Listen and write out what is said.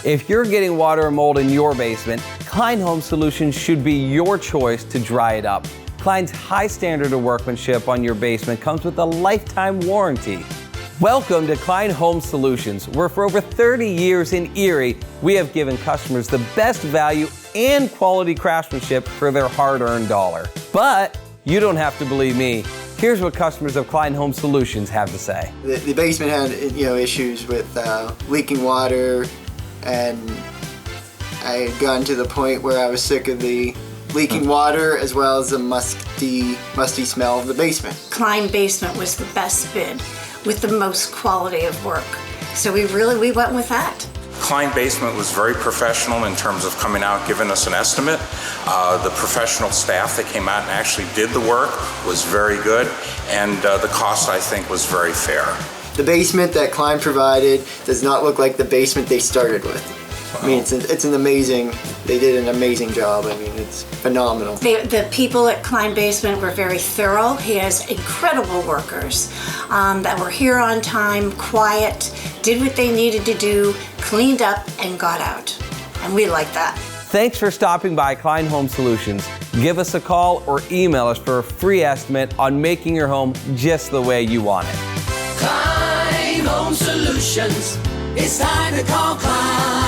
If you're getting water or mold in your basement, Klein Home Solutions should be your choice to dry it up. Klein's high standard of workmanship on your basement comes with a lifetime warranty. Welcome to Klein Home Solutions, where for over 30 years in Erie, we have given customers the best value and quality craftsmanship for their hard-earned dollar. But you don't have to believe me. Here's what customers of Klein Home Solutions have to say. The basement had issues with leaking water, and I had gotten to the point where I was sick of the leaking water as well as the musty smell of the basement. Klein Basement was the best bid with the most quality of work. So we went with that. Klein Basement was very professional in terms of coming out, giving us an estimate. The professional staff that came out and actually did the work was very good, and the cost, I think, was very fair. The basement that Klein provided does not look like the basement they started with. I mean, it's an amazing, they did an amazing job. I mean, it's phenomenal. The people at Klein Basement were very thorough. He has incredible workers that were here on time, quiet, did what they needed to do, cleaned up, and got out. And we like that. Thanks for stopping by Klein Home Solutions. Give us a call or email us for a free estimate on making your home just the way you want it. Klein Home Solutions. It's time to call Klein.